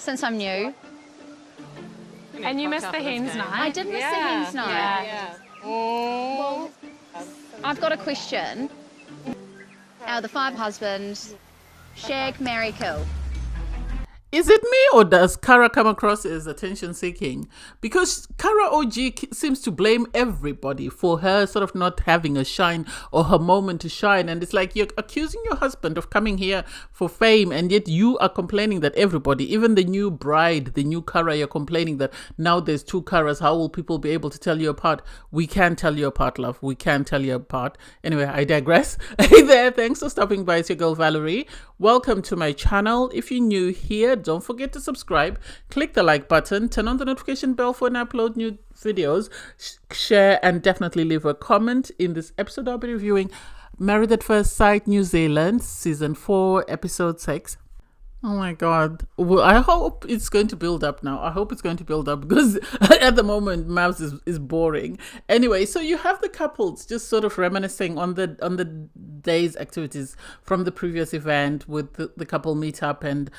since I'm new. And you missed the hens night. I did miss the hens night. Yeah. Well, I've got a question. Out of the 5 husbands, shag, marry, kill. Is it me, or does Kara come across as attention-seeking? Because Kara OG seems to blame everybody for her sort of not having a shine or her moment to shine. And it's like you're accusing your husband of coming here for fame, and yet you are complaining that everybody, even the new bride, the new Kara, you're complaining that now there's 2 Karas. How will people be able to tell you apart? We can't tell you apart, love. We can't tell you apart. Anyway, I digress. Hey there, thanks for stopping by. It's your girl Valerie. Welcome to my channel. If you're new here, don't forget to subscribe, click the like button, turn on the notification bell for when I upload new videos, share, and definitely leave a comment. In this episode, I'll be reviewing Married at First Sight New Zealand, Season 4, Episode 6. Oh my God. Well, I hope it's going to build up now. I hope it's going to build up because at the moment, Mafs is boring. Anyway, so you have the couples just sort of reminiscing on the day's activities from the previous event with the couple meet up and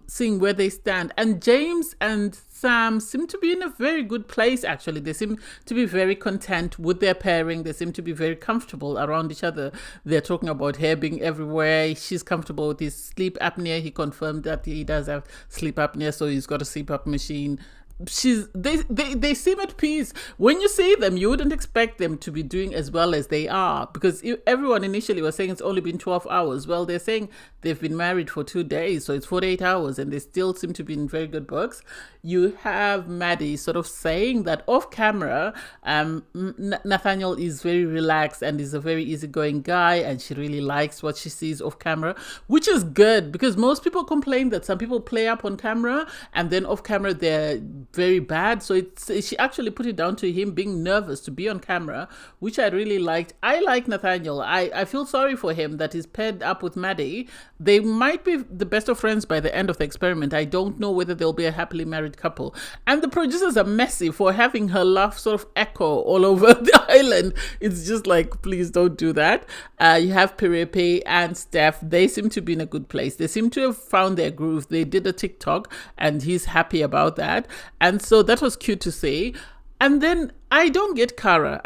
seeing where they stand. And James and Sam seem to be in a very good place, actually. They seem to be very content with their pairing. They seem to be very comfortable around each other. They're talking about hair being everywhere. She's comfortable with his sleep apnea. He confirmed that he does have sleep apnea, so he's got a CPAP machine. They seem at peace. When you see them, you wouldn't expect them to be doing as well as they are, because everyone initially was saying it's only been 12 hours. Well, they're saying they've been married for 2 days, so it's 48 hours, and they still seem to be in very good books. You have Maddie sort of saying that off camera, Nathaniel is very relaxed and is a very easygoing guy, and she really likes what she sees off camera, which is good, because most people complain that some people play up on camera and then off camera they're very bad. So she actually put it down to him being nervous to be on camera, which I really liked. I like Nathaniel. I feel sorry for him that he's paired up with Maddie. They might be the best of friends by the end of the experiment. I don't know whether they'll be a happily married couple. And the producers are messy for having her laugh sort of echo all over the island. It's just like, please don't do that. You have Perepe and Steph. They seem to be in a good place. They seem to have found their groove. They did a TikTok and he's happy about that. And so that was cute to see. And then I don't get Kara.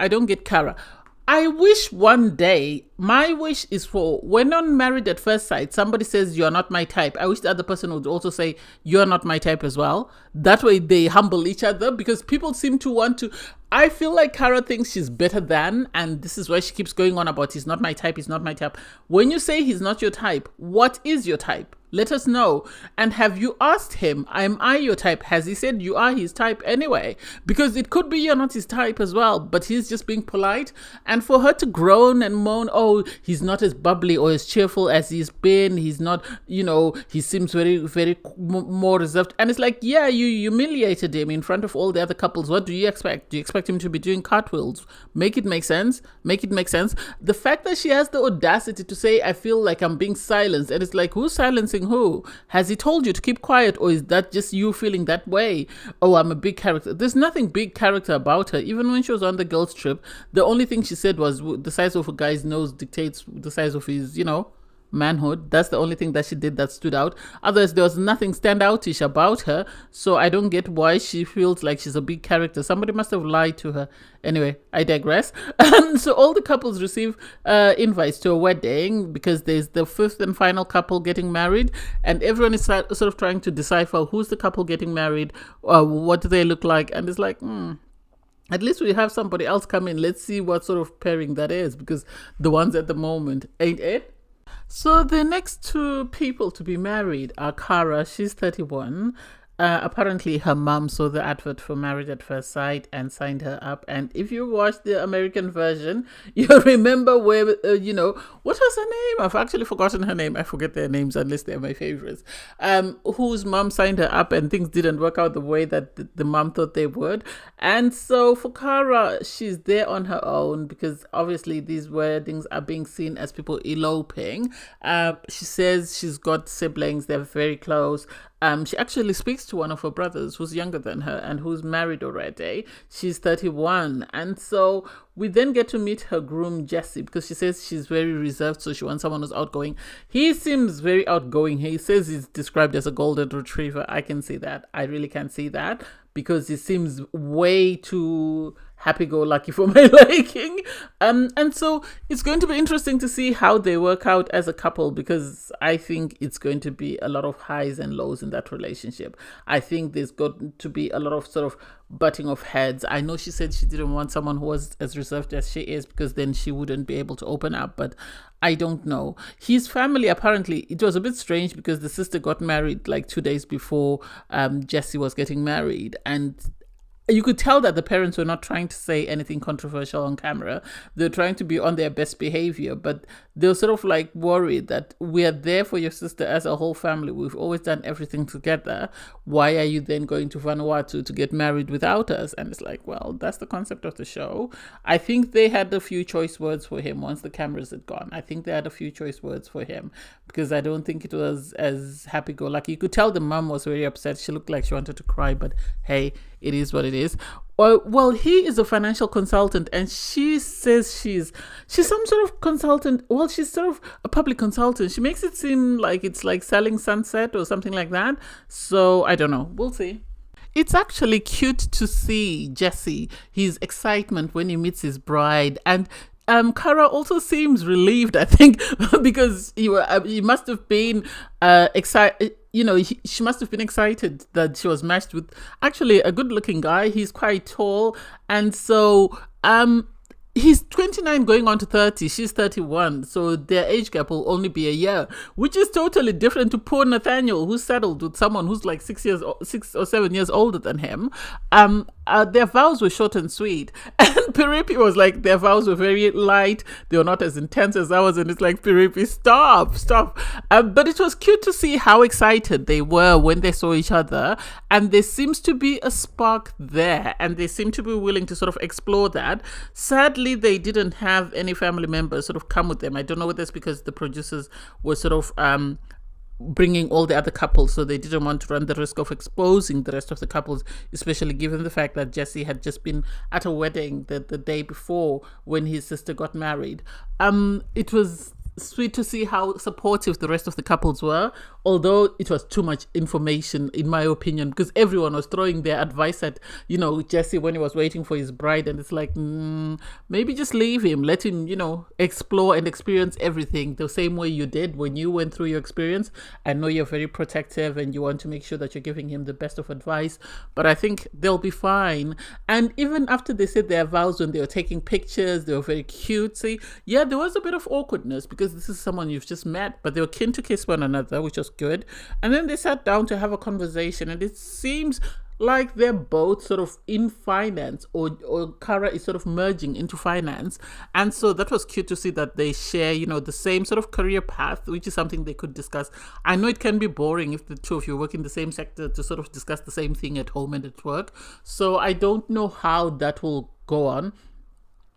I wish one day, my wish is for when on Married at First Sight, somebody says, you're not my type. I wish the other person would also say, you're not my type as well. That way they humble each other, because people seem to want to. I feel like Kara thinks she's better than, and this is why she keeps going on about he's not my type, he's not my type. When you say he's not your type, what is your type? Let us know. And have you asked him, am I your type? Has he said you are his type anyway? Because it could be you're not his type as well, but he's just being polite. And for her to groan and moan, oh, he's not as bubbly or as cheerful as he's been. He's not, he seems very, very more reserved. And it's like, yeah, you humiliated him in front of all the other couples. What do you expect? Do you expect him to be doing cartwheels? Make it make sense. Make it make sense. The fact that she has the audacity to say, I feel like I'm being silenced. And it's like, who's silencing who? Has he told you to keep quiet, or is that just you feeling that way? Oh, I'm a big character. There's nothing big character about her. Even when she was on the girls trip, the only thing she said was the size of a guy's nose dictates the size of his, manhood. That's the only thing that she did that stood out. Otherwise, there was nothing standoutish about her. So I don't get why she feels like she's a big character. Somebody must have lied to her. Anyway, I digress. So all the couples receive invites to a wedding, because there's the 5th and final couple getting married, and everyone is sort of trying to decipher who's the couple getting married, what do they look like, and it's like, at least we have somebody else come in. Let's see what sort of pairing that is, because the ones at the moment ain't it. So the next 2 people to be married are Kara. She's 31. Apparently her mom saw the advert for Married at First Sight and signed her up. And if you watch the American version, you remember where, what was her name? I've actually forgotten her name. I forget their names unless they're my favorites. Whose mom signed her up, and things didn't work out the way that the mom thought they would. And so for Kara, she's there on her own, because obviously these weddings are being seen as people eloping. She says she's got siblings. They're very close. She actually speaks to one of her brothers who's younger than her and who's married already. She's 31. And so we then get to meet her groom, Jesse, because she says she's very reserved, so she wants someone who's outgoing. He seems very outgoing. He says he's described as a golden retriever. I can see that. I really can see that, because he seems way too happy-go-lucky for my liking. And so it's going to be interesting to see how they work out as a couple, because I think it's going to be a lot of highs and lows in that relationship. I think there's got to be a lot of sort of butting of heads. I know she said she didn't want someone who was as reserved as she is, because then she wouldn't be able to open up, but I don't know. His family, apparently, it was a bit strange because the sister got married like 2 days before Jesse was getting married, and you could tell that the parents were not trying to say anything controversial on camera. They're trying to be on their best behavior, but they're sort of like worried that we are there for your sister as a whole family. We've always done everything together. Why are you then going to Vanuatu to get married without us? And it's like, well, that's the concept of the show. I think they had a few choice words for him once the cameras had gone. I think they had a few choice words for him, because I don't think it was as happy-go-lucky. You could tell the mum was very upset. She looked like she wanted to cry, but hey, it is what it is. Well, he is a financial consultant, and she says she's some sort of consultant. Well, she's sort of a public consultant. She makes it seem like it's like selling sunset or something like that. So I don't know. We'll see. It's actually cute to see Jesse, his excitement when he meets his bride. And Kara also seems relieved, I think, because he must have been excited. You know, she must have been excited that she was matched with actually a good-looking guy. He's quite tall, and so he's 29 going on to 30. She's 31. So their age gap will only be a year, which is totally different to poor Nathaniel, who's settled with someone who's like 6 or 7 years older than him. Their vows were short and sweet. And Piripi was like, their vows were very light. They were not as intense as ours. And it's like, Piripi, stop. But it was cute to see how excited they were when they saw each other. And there seems to be a spark there. And they seem to be willing to sort of explore that. Sadly, they didn't have any family members sort of come with them. I don't know whether it's because the producers were sort of bringing all the other couples, so they didn't want to run the risk of exposing the rest of the couples, especially given the fact that Jesse had just been at a wedding the day before when his sister got married. It was sweet to see how supportive the rest of the couples were, although it was too much information, in my opinion, because everyone was throwing their advice at, Jesse when he was waiting for his bride. And it's like, maybe just leave him, let him, explore and experience everything the same way you did when you went through your experience. I know you're very protective and you want to make sure that you're giving him the best of advice, but I think they'll be fine. And even after they said their vows, when they were taking pictures, they were very cutesy. Yeah, there was a bit of awkwardness because this is someone you've just met, but they were keen to kiss one another, which was good. And then they sat down to have a conversation, and it seems like they're both sort of in finance, or Kara is sort of merging into finance. And so that was cute to see that they share, the same sort of career path, which is something they could discuss. I know it can be boring if the two of you work in the same sector to sort of discuss the same thing at home and at work. So I don't know how that will go on.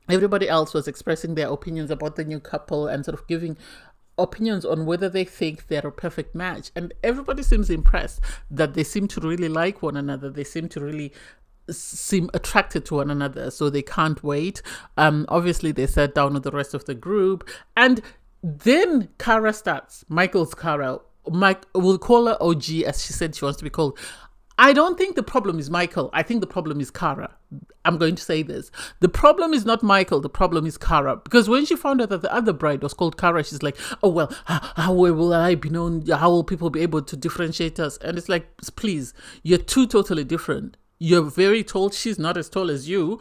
Everybody else was expressing their opinions about the new couple and sort of giving opinions on whether they think they're a perfect match. And everybody seems impressed that they seem to really like one another. They seem to really seem attracted to one another. So they can't wait. Obviously, they sat down with the rest of the group. And then Kara starts. Michael's Kara. We'll call her OG, as she said she wants to be called. I don't think the problem is Michael. I think the problem is Kara. I'm going to say this. The problem is not Michael. The problem is Kara. Because when she found out that the other bride was called Kara, she's like, oh, well, how will I be known? How will people be able to differentiate us? And it's like, please, you're two totally different. You're very tall. She's not as tall as you.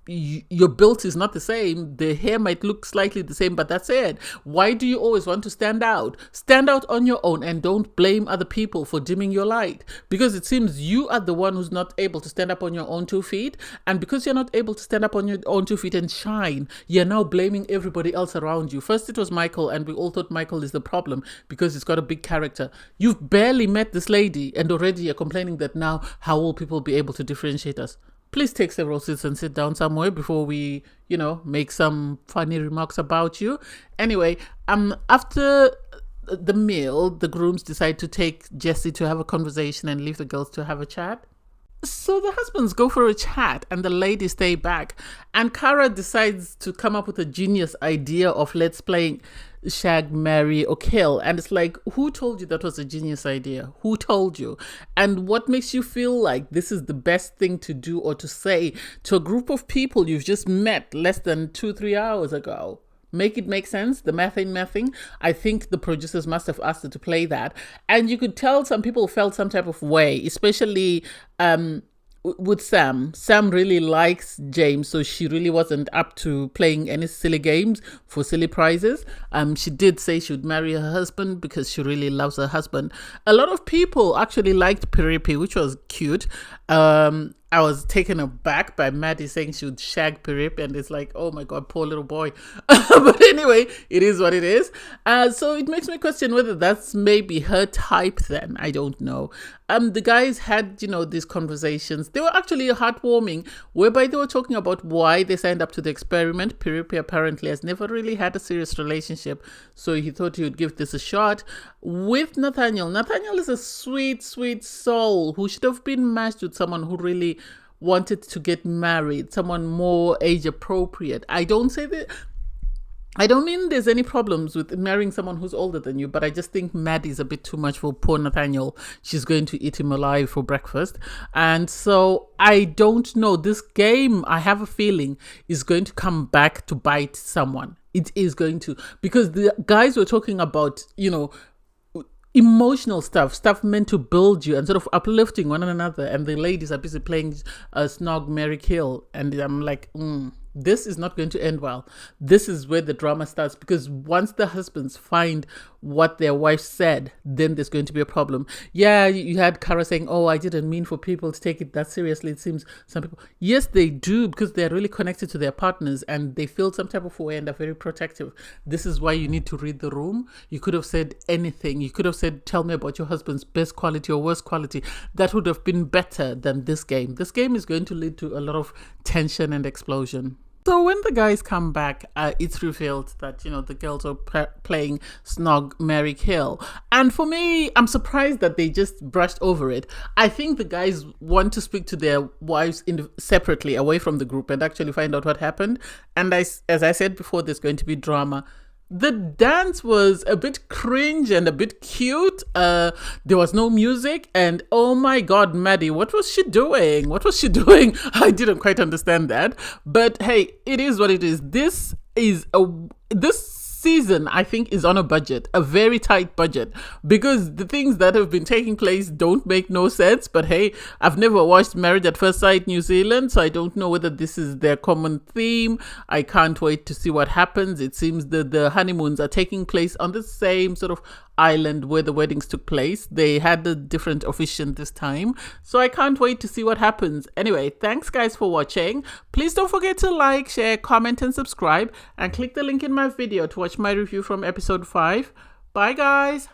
Your build is not the same. The hair might look slightly the same, but that's it. Why do you always want to stand out? Stand out on your own and don't blame other people for dimming your light, because it seems you are the one who's not able to stand up on your own 2 feet. And because you're not able to stand up on your own 2 feet and shine, you're now blaming everybody else around you. First it was Michael, and we all thought Michael is the problem because he's got a big character. You've barely met this lady and already you're complaining that now how will people be able to differentiate us? Please take several seats and sit down somewhere before we, make some funny remarks about you. Anyway, after the meal, the grooms decide to take Jessie to have a conversation and leave the girls to have a chat. So the husbands go for a chat and the ladies stay back. And Cara decides to come up with a genius idea of let's play shag, marry, or kill. And it's like, who told you that was a genius idea? Who told you? And what makes you feel like this is the best thing to do or to say to a group of people you've just met less than 2-3 hours ago? Make it make sense. The mathing. I think the producers must have asked her to play that. And you could tell some people felt some type of way, especially with Sam. Sam really likes James, so she really wasn't up to playing any silly games for silly prizes. She did say she would marry her husband because she really loves her husband. A lot of people actually liked Piripi, which was cute. I was taken aback by Maddie saying she would shag Pirip, and it's like, oh my god, poor little boy. But anyway, it is what it is. So it makes me question whether that's maybe her type then. I don't know. The guys had, these conversations. They were actually heartwarming, whereby they were talking about why they signed up to the experiment. Pirip apparently has never really had a serious relationship, so he thought he would give this a shot. With Nathaniel. Nathaniel is a sweet, sweet soul who should have been matched with someone who really wanted to get married, someone more age appropriate. I don't mean there's any problems with marrying someone who's older than you, but I just think Maddie's a bit too much for poor Nathaniel. She's going to eat him alive for breakfast. And so I don't know. This game, I have a feeling, is going to come back to bite someone. It is going to, because the guys were talking about, emotional stuff meant to build you and sort of uplifting one another, and the ladies are busy playing snog, marry, kill, and I'm like, this is not going to end well. This is where the drama starts, because once the husbands find what their wife said, then there's going to be a problem. Yeah, you had Cara saying, oh, I didn't mean for people to take it that seriously. It seems some people, yes, they do, because they're really connected to their partners and they feel some type of way and are very protective. This is why you need to read the room. You could have said anything. You could have said, tell me about your husband's best quality or worst quality. That would have been better than this game. This game is going to lead to a lot of tension and explosion. So when the guys come back, it's revealed that, the girls are playing snog, marry, kill. And for me, I'm surprised that they just brushed over it. I think the guys want to speak to their wives separately, away from the group, and actually find out what happened. And as I said before, there's going to be drama. The dance was a bit cringe and a bit cute. There was no music, and oh my god, Maddie, what was she doing? I didn't quite understand that. But hey, it is what it is. This season, I think, is on a budget, a very tight budget, because the things that have been taking place don't make no sense. But hey, I've never watched Married at First Sight New Zealand, so I don't know whether this is their common theme. I can't wait to see what happens. It seems that the honeymoons are taking place on the same sort of island where the weddings took place. They had a different officiant this time, so I can't wait to see what happens. Anyway, thanks guys for watching. Please don't forget to like, share, comment and subscribe, and click the link in my video to watch my review from episode 5. Bye guys.